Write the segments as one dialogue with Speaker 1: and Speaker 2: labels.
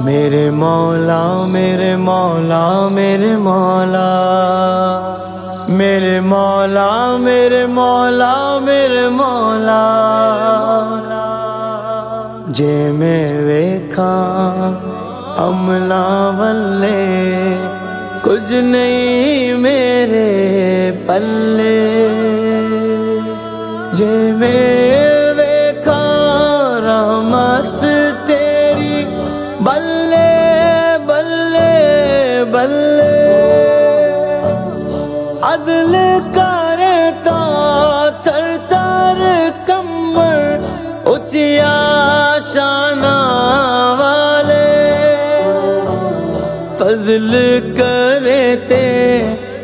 Speaker 1: میرے مولا میرے مولا میرے مولا میرے مولا میرے مولا میرے مولا جے میں ویکھاں عملہ والے کچھ نہیں میرے پلے جے میں ویکھاں رحمت تیری بلے بلے بلے عدل کرے تا تھر تھر کمر اچیا شانہ والے فضل کرے تے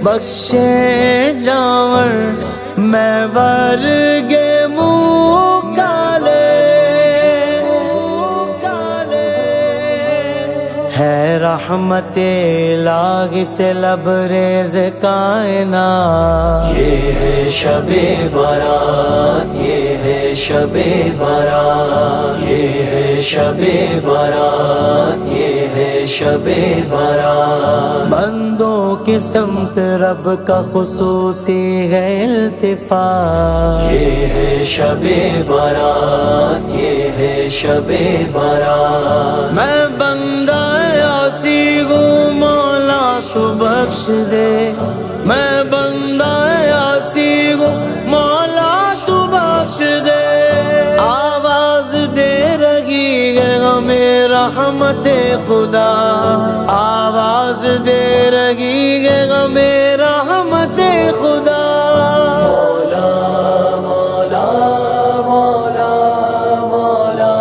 Speaker 1: بخشے جاور میں ورگے منہ کالے ہے رحمت الہی سے لبریز کائنات
Speaker 2: یہ ہے شب برات یہ ہے شب برات یہ ہے شب برات یہ ہے شب برات
Speaker 1: بندوں کی سمت رب کا خصوصی ہے التفات
Speaker 2: یہ ہے شب برات یہ ہے شب برات
Speaker 1: میں بندہ عاصی ہوں مولا تو بخش دے میں بندہ عاصی ہوں مولا تو بخش دے آواز دے رہی ہے ہمیں رحمت خدا آواز دے رہی ہے ہمیں رحمت خدا
Speaker 2: مولا مولا مولا مولا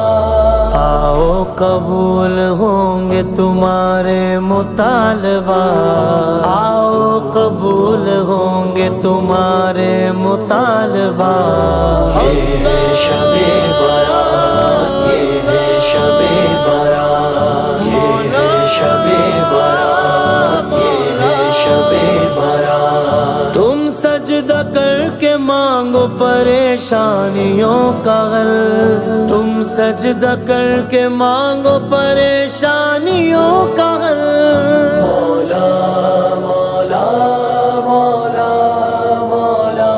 Speaker 1: آؤ قبول ہوں گے تمہارے مطالبہ آؤ قبول ہوں گے تمہارے مطالبہ
Speaker 2: یہ ہے شب برات یہ ہے شب برات یہ ہے شب برات یہ ہے شب برات
Speaker 1: تم سجدہ کر کے مانگو پریشانیوں کا حل تم سجدہ کر کے مانگو پریشانیوں کا حل
Speaker 2: مولا مولا مولا مولا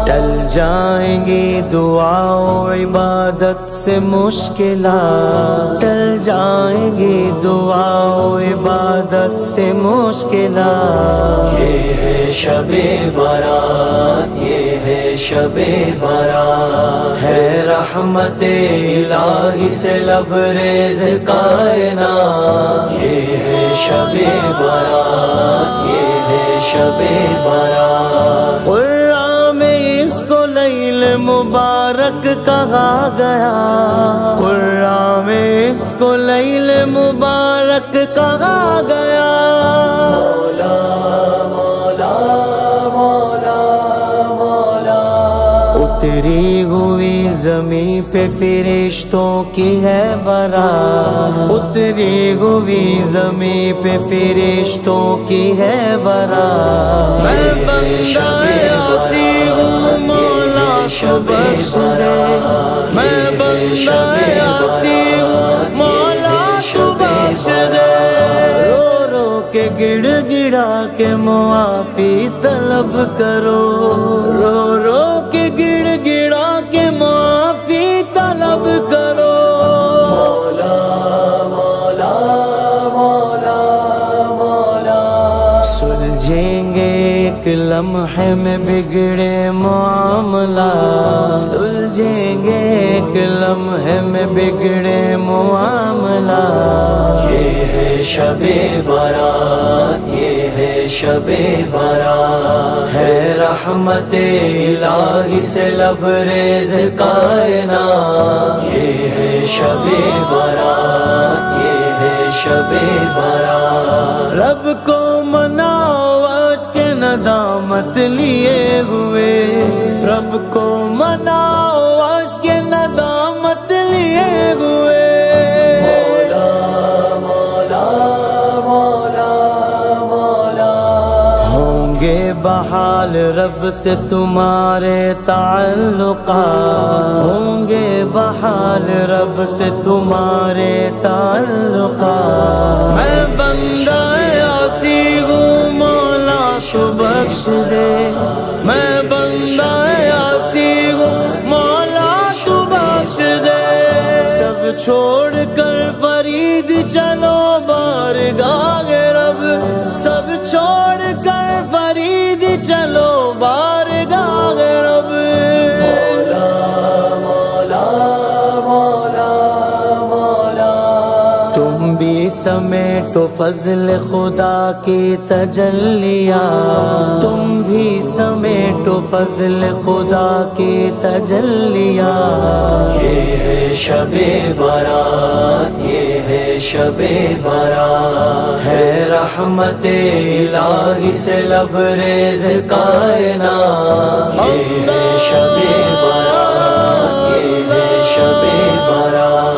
Speaker 1: ٹل جائیں گی دعا و عبادت سے مشکلات ٹل جائیں گی دعا و عبادت سے مشکلات
Speaker 2: یہ ہے شب برات یہ ہے شب برات
Speaker 1: ہے رحمت الہی سے لبریز کائنات
Speaker 2: یہ ہے شب برات یہ ہے شب برات
Speaker 1: قرآن میں اس کو لیل مبارک کہا گیا قرآن میں اس کو لیل مبارک کہا گیا
Speaker 2: مولا مولا مولا مولا
Speaker 1: اتری ہوئی زمین پہ فرشتوں کی ہے برات اتری ہوئی زمین پہ فرشتوں کی ہے برات میں بندہ عاصی ہوں مولا تو بخش دے میں بندہ عاصی ہوں مولا تو بخش دے رو رو کے گڑ گڑا کے معافی طلب کرو رو رو کے گڑ گڑا کے معافی طلب کرو
Speaker 2: مولا مولا مولا مولا
Speaker 1: سلجھیں گے ایک لمحے میں بگڑے معاملہ سلجھیں گے ایک لمحے میں بگڑے معاملہ
Speaker 2: یہ ہے شب برات یہ ہے شب برات
Speaker 1: ہے رحمت الہی سے لبریز کائنات
Speaker 2: یہ ہے شب برات یہ ہے شب برات
Speaker 1: رب کو مناؤ عشق ندامت لیے ہوئے رب کو مناؤ عشق ندامت لیے ہوئے
Speaker 2: مولا مولا مولا مولا
Speaker 1: گے بحال رب سے تمہارے تعلقات، ہوں گے بحال رب سے تمہارے تعلقات۔ میں بندہ عاصی ہوں مولا تو بخش دے، میں بندہ عاصی ہوں مولا تو بخش دے۔ سب چھوڑ کر فرید چلو بارگاہ رب، سب چھوڑ کر فرید چلو بارگاہ رب۔
Speaker 2: مولا مولا مولا مولا،
Speaker 1: تم بھی سمیٹو فضل خدا کی تجلیات، تم بھی سمیٹو فضل خدا کی تجلیات۔
Speaker 2: یہ ہے شب برات، یہ ہے شب برات،
Speaker 1: ہے رحمت الہی سے لبریز کائنات۔
Speaker 2: یہ ہے شب برات، یہ ہے شب برات۔